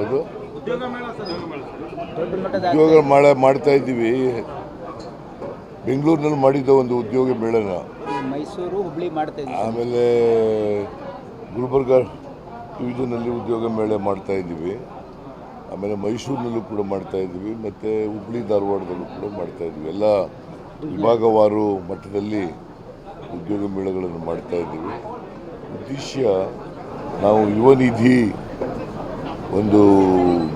ಅದು ಉದ್ಯೋಗ ಮೇಳ ಮಾಡ್ತಾ ಇದ್ದೀವಿ. ಬೆಂಗಳೂರಿನಲ್ಲಿ ಮಾಡಿದ್ದ ಒಂದು ಉದ್ಯೋಗ ಮೇಳನ, ಮೈಸೂರು ಹುಬ್ಳಿ ಮಾಡ್ತಾ ಇದ್ದೀವಿ. ಆಮೇಲೆ ಗುಲ್ಬರ್ಗ ಡಿವಿಷನಲ್ಲಿ ಉದ್ಯೋಗ ಮೇಳ ಮಾಡ್ತಾ ಇದ್ದೀವಿ. ಆಮೇಲೆ ಮೈಸೂರಿನಲ್ಲೂ ಕೂಡ ಮಾಡ್ತಾ ಇದ್ದೀವಿ, ಮತ್ತು ಹುಬ್ಳಿ ಧಾರವಾಡದಲ್ಲೂ ಕೂಡ ಮಾಡ್ತಾ ಇದ್ದೀವಿ. ಎಲ್ಲ ವಿಭಾಗವಾರು ಮಟ್ಟದಲ್ಲಿ ಉದ್ಯೋಗ ಮೇಳಗಳನ್ನು ಮಾಡ್ತಾ ಇದ್ದೀವಿ. ಉದ್ದೇಶ, ನಾವು ಯುವ ನಿಧಿ ಒಂದು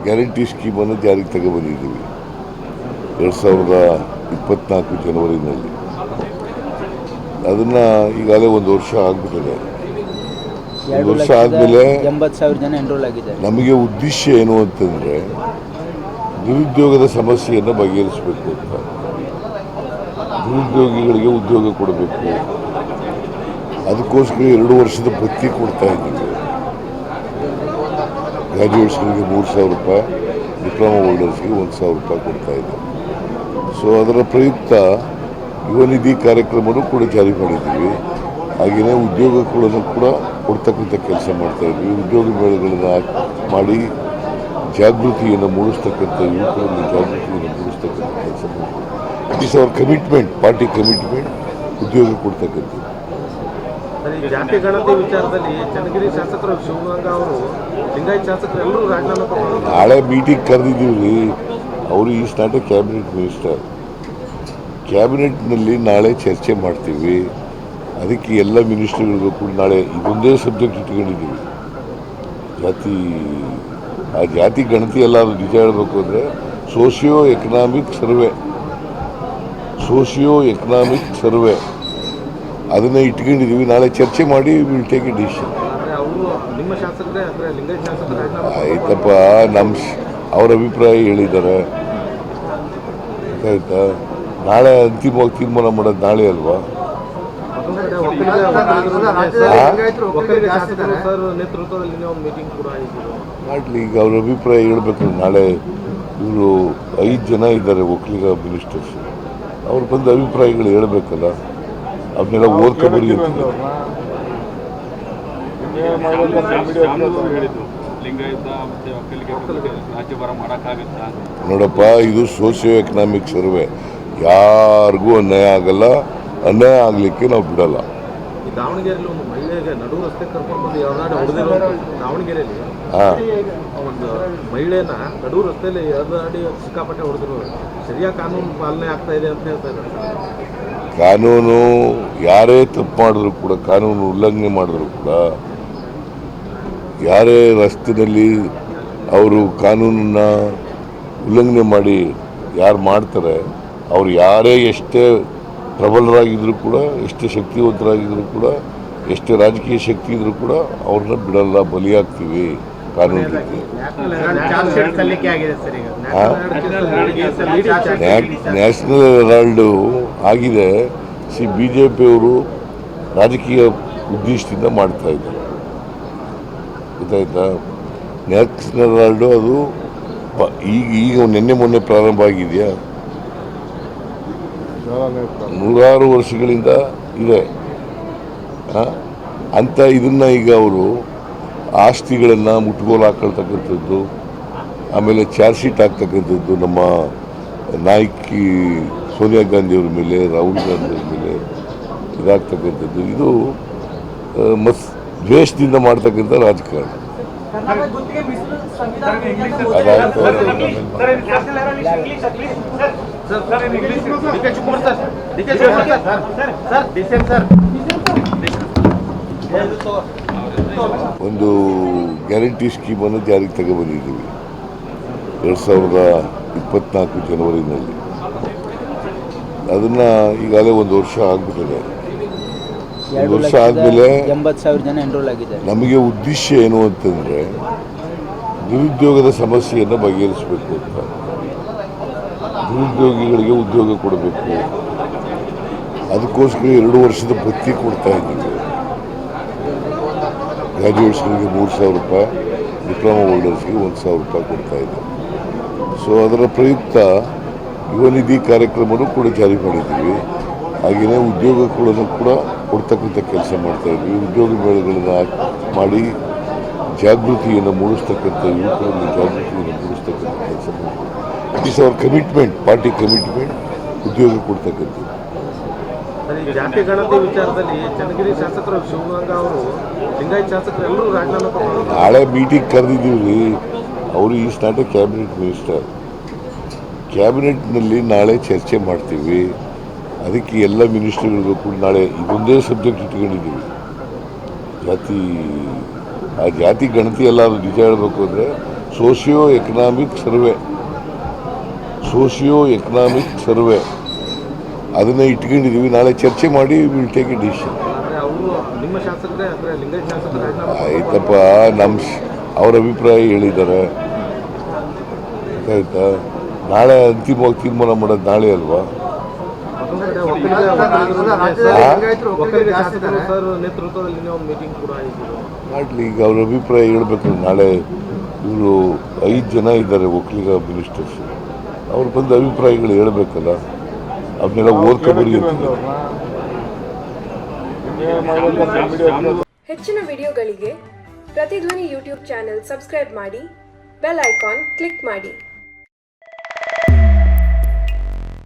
ಗ್ಯಾರಂಟಿ ಸ್ಕೀಮನ್ನು ಜಾರಿಗೆ ತಗೊಬಂದಿದ್ದೀವಿ 2024 ಜನವರಿನಲ್ಲಿ. ಅದನ್ನು ಈಗಾಗಲೇ ಒಂದು ವರ್ಷ ಆಗಿಬಿಟ್ಟಿದೆ. ಒಂದು ವರ್ಷ ಆದಮೇಲೆ 80,000 ಜನ ಎನ್ರೋಲ್ ಆಗಿದ್ದಾರೆ. ನಮಗೆ ಉದ್ದೇಶ ಏನು ಅಂತಂದರೆ, ನಿರುದ್ಯೋಗದ ಸಮಸ್ಯೆಯನ್ನು ಬಗೆಹರಿಸಬೇಕು ಅಂತ. ನಿರುದ್ಯೋಗಿಗಳಿಗೆ ಉದ್ಯೋಗ ಕೊಡಬೇಕು. ಅದಕ್ಕೋಸ್ಕರ 2 ವರ್ಷದ ಭತ್ಯೆ ಕೊಡ್ತಾ ಇದ್ದೀವಿ. ಗ್ರ್ಯಾಜುಯೇಟ್ಸ್ಗಳಿಗೆ 3,000 ರೂಪಾಯಿ, ಡಿಪ್ಲೊಮಾ ಹೋಲ್ಡರ್ಸ್ಗೆ 1,000 ರೂಪಾಯಿ ಕೊಡ್ತಾ ಇದ್ದೀವಿ. ಸೊ ಅದರ ಪ್ರಯುಕ್ತ ಯುವ ನಿಧಿ ಕಾರ್ಯಕ್ರಮನೂ ಕೂಡ ಜಾರಿ ಮಾಡಿದ್ದೀವಿ. ಹಾಗೆಯೇ ಉದ್ಯೋಗಗಳನ್ನು ಕೂಡ ಕೊಡ್ತಕ್ಕಂಥ ಕೆಲಸ ಮಾಡ್ತಾಯಿದ್ವಿ. ಉದ್ಯೋಗ ಮೇಳಗಳನ್ನು ಮಾಡಿ ಜಾಗೃತಿಯನ್ನು ಮೂಡಿಸ್ತಕ್ಕಂಥ, ಯುವಕರಲ್ಲಿ ಜಾಗೃತಿಯನ್ನು ಮೂಡಿಸ್ತಕ್ಕಂಥ ಕೆಲಸ ಮಾಡ್ತೀವಿ. It is our commitment, party commitment, ಉದ್ಯೋಗ ಕೊಡ್ತಕ್ಕಂಥದ್ದು. ಜಾತಿ ಗಣತಿ ವಿಚಾರದಲ್ಲಿ ಚನ್ನಗಿರಿ ಶಾಸಕರು ಶಿವಗಂಗಾ ಅವರು ಲಿಂಗಾಯತ್ ಶಾಸಕರು ಎಲ್ಲರೂ ರಾಜೀನಾಮೆ ಕೊಟ್ಟರು. ನಾಳೆ ಮೀಟಿಂಗ್ ಕರೆದಿದ್ದೀವಿ. ಅವರು is not a cabinet minister. ಕ್ಯಾಬಿನೆಟ್ನಲ್ಲಿ ನಾಳೆ ಚರ್ಚೆ ಮಾಡ್ತೀವಿ. ಅದಕ್ಕೆ ಎಲ್ಲ ಮಿನಿಸ್ಟ್ರಿಗಳಿಗೂ ಕೂಡ ನಾಳೆ ಇದೊಂದೇ ಸಬ್ಜೆಕ್ಟ್ ಇಟ್ಕೊಂಡಿದ್ದೀವಿ. ಆ ಜಾತಿ ಗಣತಿ ಎಲ್ಲ ನಿಜ ಹೇಳಬೇಕು ಅಂದರೆ ಸೋಷಿಯೋ ಎಕನಾಮಿಕ್ ಸರ್ವೆ ಅದನ್ನು ಇಟ್ಕೊಂಡಿದ್ದೀವಿ. ನಾಳೆ ಚರ್ಚೆ ಮಾಡಿ ವಿಲ್ ಟೇಕ್ ಎ ಡಿಸಿಷನ್. ಆಯ್ತಪ್ಪ, ಅವ್ರ ಅಭಿಪ್ರಾಯ ಹೇಳಿದ್ದಾರೆ, ಆಯ್ತಾ. ನಾಳೆ ಅಂತಿಮವಾಗಿ ತೀರ್ಮಾನ ಮಾಡೋದು ನಾಳೆ ಅಲ್ವಾ? ಮಾಡಲಿ. ಈಗ ಅವ್ರ ಅಭಿಪ್ರಾಯ ಹೇಳ್ಬೇಕಂದ್ರೆ ನಾಳೆ ಇವರು 5 ಜನ ಇದ್ದಾರೆ ಒಕ್ಕಲಿಗ ಮಿನಿಸ್ಟರ್ಸ್. ಅವ್ರು ಬಂದು ಅಭಿಪ್ರಾಯಗಳು ಹೇಳ್ಬೇಕಲ್ಲ, ಅವನ್ನೆಲ್ಲ ಓದ್ಕೊಬರಿ ಅಂತ. ನೋಡಪ್ಪ, ಇದು ಸೋಷಿಯೋ ಎಕನಾಮಿಕ್ ಸರ್ವೆ. ಯಾರಿಗೂ ಅನ್ಯಾಯ ಆಗಲ್ಲ, ಅನ್ಯಾಯ ಆಗಲಿಕ್ಕೆ ನಾವು ಬಿಡಲ್ಲ. ದಾವಣಗೆರೆಯಲ್ಲಿ ಒಂದು ಮಹಿಳೆಗೆ ನಡು ರಸ್ತೆ ಕರ್ಕೊಂಡು ಬಂದು ದಾವಣಗೆರೆಯಲ್ಲಿ ಒಂದು ಮಹಿಳೆನ ನಡು ರಸ್ತೆಯಲ್ಲಿ ಎಳೆದಾಡಿ ಸಿಕ್ಕಾಪಟ್ಟೆ ಹೊಡೆದ್ರು. ಸರಿಯಾಗಿ ಕಾನೂನು ಪಾಲನೆ ಆಗ್ತಾ ಇದೆ ಅಂತ ಹೇಳ್ತಾ ಇದ್ದಾರೆ. ಕಾನೂನು ಯಾರೇ ತಪ್ಪು ಮಾಡಿದ್ರು ಕೂಡ, ಕಾನೂನು ಉಲ್ಲಂಘನೆ ಮಾಡಿದ್ರು ಕೂಡ, ಯಾರೇ ರಸ್ತೆಯಲ್ಲಿ ಅವರು ಕಾನೂನನ್ನು ಉಲ್ಲಂಘನೆ ಮಾಡಿ ಯಾರು ಮಾಡ್ತಾರೆ, ಅವರು ಯಾರೇ ಎಷ್ಟೇ ಪ್ರಬಲರಾಗಿದ್ದರೂ ಕೂಡ, ಎಷ್ಟೇ ಶಕ್ತಿವಂತರಾಗಿದ್ದರೂ ಕೂಡ, ಎಷ್ಟೇ ರಾಜಕೀಯ ಶಕ್ತಿ ಇದ್ದರೂ ಕೂಡ ಅವ್ರನ್ನ ಬಿಡಲ್ಲ, ಬಲಿಯಾಗ್ತೀವಿ ಕಾನೂನು ರೀತಿ. ನ್ಯಾಷನಲ್ ಹೆರಾಲ್ಡು ಆಗಿದೆ. BJP ಅವರು ರಾಜಕೀಯ ಉದ್ದೇಶದಿಂದ ಮಾಡ್ತಾ ಇದ್ದಾರೆ, ಗೊತ್ತಾಯ್ತಾ. ನ್ಯಾಷನಲ್ ಹೆರಾಲ್ಡು ಅದು ಈಗ ನಿನ್ನೆ ಮೊನ್ನೆ ಪ್ರಾರಂಭ ಆಗಿದೆಯಾ? 100 ವರ್ಷಗಳಿಂದ ಇದೆ ಅಂತ. ಇದನ್ನು ಈಗ ಅವರು ಆಸ್ತಿಗಳನ್ನು ಮುಟ್ಗೋಲು ಹಾಕೊಳ್ತಕ್ಕಂಥದ್ದು, ಆಮೇಲೆ ಚಾರ್ಜ್ ಶೀಟ್ ಆಗ್ತಕ್ಕಂಥದ್ದು ನಮ್ಮ ನಾಯಕಿ ಸೋನಿಯಾ ಗಾಂಧಿಯವ್ರ ಮೇಲೆ, ರಾಹುಲ್ ಗಾಂಧಿಯವ್ರ ಮೇಲೆ ಇದಾಗ್ತಕ್ಕಂಥದ್ದು, ಇದು ದ್ವೇಷದಿಂದ ಮಾಡ್ತಕ್ಕಂಥ ರಾಜಕಾರಣ. ಒಂದು ಗ್ಯಾರಂಟಿ ಸ್ಕೀಮನ್ನು ಜಾರಿಗೆ ತಗೊಬಂದಿದ್ದೀವಿ 2024 ಜನವರಿನಲ್ಲಿ. ಅದನ್ನು ಈಗಾಗಲೇ ಒಂದು ವರ್ಷ ಆಗಿಬಿಟ್ಟಿದೆ. ಒಂದು ವರ್ಷ ಆದಮೇಲೆ 80,000 ಜನ ಎನ್ರೋಲ್ ಆಗಿದ್ದಾರೆ. ನಮಗೆ ಉದ್ದೇಶ ಏನು ಅಂತಂದರೆ, ನಿರುದ್ಯೋಗದ ಸಮಸ್ಯೆಯನ್ನು ಬಗೆಹರಿಸಬೇಕು ಅಂತ. ನಿರುದ್ಯೋಗಿಗಳಿಗೆ ಉದ್ಯೋಗ ಕೊಡಬೇಕು. ಅದಕ್ಕೋಸ್ಕರ 2 ವರ್ಷದ ಭತ್ಯೆ ಕೊಡ್ತಾ ಇದ್ದೀವಿ. ಗ್ರ್ಯಾಜುಯೇಟ್ಸ್ಗಳಿಗೆ 3,000 ರೂಪಾಯಿ, ಡಿಪ್ಲೊಮಾ ಹೋಲ್ಡರ್ಸ್ಗೆ 1,000 ರೂಪಾಯಿ ಕೊಡ್ತಾ ಇದ್ದೀವಿ. ಸೊ ಅದರ ಪ್ರಯುಕ್ತ ಯುವ ನಿಧಿ ಕಾರ್ಯಕ್ರಮನೂ ಕೂಡ ಜಾರಿ ಮಾಡಿದ್ದೀವಿ. ಹಾಗೆಯೇ ಉದ್ಯೋಗಗಳನ್ನು ಕೂಡ ಕೊಡ್ತಕ್ಕಂಥ ಕೆಲಸ ಮಾಡ್ತಾಯಿದ್ವಿ. ಉದ್ಯೋಗ ಮೇಳಗಳನ್ನು ಮಾಡಿ ಜಾಗೃತಿಯನ್ನು ಮೂಡಿಸ್ತಕ್ಕಂಥ ಯುವಕರಲ್ಲಿ ಜಾಗೃತಿಯನ್ನು ಮೂಡಿಸ್ತಕ್ಕಂಥ ಕೆಲಸ ಮಾಡ್ತಾರೆ. It is our commitment, party commitment, ಉದ್ಯೋಗ ಕೊಡ್ತಕ್ಕಂಥದ್ದು. ಸರ್, ಈ ಜಾತಿ ಗಣತಿ ವಿಚಾರದಲ್ಲಿ ಚನ್ನಗಿರಿ ಶಾಸಕರು ಶಿವಗಂಗಾ ಅವರು ಲಿಂಗಾಯತ್ ಶಾಸಕರು ಎಲ್ಲರೂ ರಾಜೀನಾಮೆ ಕೊಟ್ಟರು. ನಾಳೆ ಮೀಟಿಂಗ್ ಕರೆದಿದ್ದೀವಿ ರೀ. ಅವರು is not a cabinet minister. ಕ್ಯಾಬಿನೆಟ್ನಲ್ಲಿ ನಾಳೆ ಚರ್ಚೆ ಮಾಡ್ತೀವಿ. ಅದಕ್ಕೆ ಎಲ್ಲ ಮಿನಿಸ್ಟರ್ಗಳಿಗೂ ಕೂಡ ನಾಳೆ ಇದೊಂದೇ ಸಬ್ಜೆಕ್ಟ್ ಇಟ್ಕೊಂಡಿದ್ದೀವಿ. ಜಾತಿ ಗಣತಿ ಎಲ್ಲ ನಿಜ ಹೇಳಬೇಕು ಅಂದರೆ ಸೋಷಿಯೋ ಎಕನಾಮಿಕ್ ಸರ್ವೆ ಅದನ್ನು ಇಟ್ಕೊಂಡಿದ್ದೀವಿ. ನಾಳೆ ಚರ್ಚೆ ಮಾಡಿ ವಿಲ್ ಟೇಕ್ ಎ ಡಿಸಿಷನ್. ಆದರೆ ಅವರು ನಿಮ್ಮ ಶಾಸಕರೇ ಅಂದರೆ ಲಿಂಗಾಯತ್ ಶಾಸಕರು ರಾಜೀನಾಮೆ ಆಯ್ತಪ್ಪ, ಅವ್ರ ಅಭಿಪ್ರಾಯ ಹೇಳಿದ್ದಾರೆ. ಆಯ್ತಾ, ನಾಳೆ ಅಂತಿಮವಾಗಿ ತೀರ್ಮಾನ ಮಾಡೋದು ನಾಳೆ ಅಲ್ವಾ? ಒಕ್ಕಲಿಗ ಶಾಸಕರು ಸರ್ ನೇತೃತ್ವದಲ್ಲಿ ಒಂದು ಮೀಟಿಂಗ್ ಕೂಡ ಆಯಿತು. ಮಾಡಲಿ, ಈಗ ಅವ್ರ ಅಭಿಪ್ರಾಯ ಹೇಳ್ಬೇಕು. ನಾಳೆ ಇವರು 5 ಜನ ಇದ್ದಾರೆ ಒಕ್ಕಲಿಗ ಮಿನಿಸ್ಟರ್ಸ್. ಅವ್ರು ಬಂದ ಅಭಿಪ್ರಾಯಗಳು ಹೇಳಬೇಕಲ್ಲ, ಅವನ್ನೆಲ್ಲ ಓದ್ಕೊಬರಿ ಅಂತ. ಹೆಚ್ಚಿನ ವಿಡಿಯೋಗಳಿಗೆ ಪ್ರತಿಧ್ವನಿ ಯೂಟ್ಯೂಬ್ ಚಾನೆಲ್ ಸಬ್ಸ್ಕ್ರೈಬ್ ಮಾಡಿ, ಬೆಲ್ ಐಕಾನ್ ಕ್ಲಿಕ್ ಮಾಡಿ.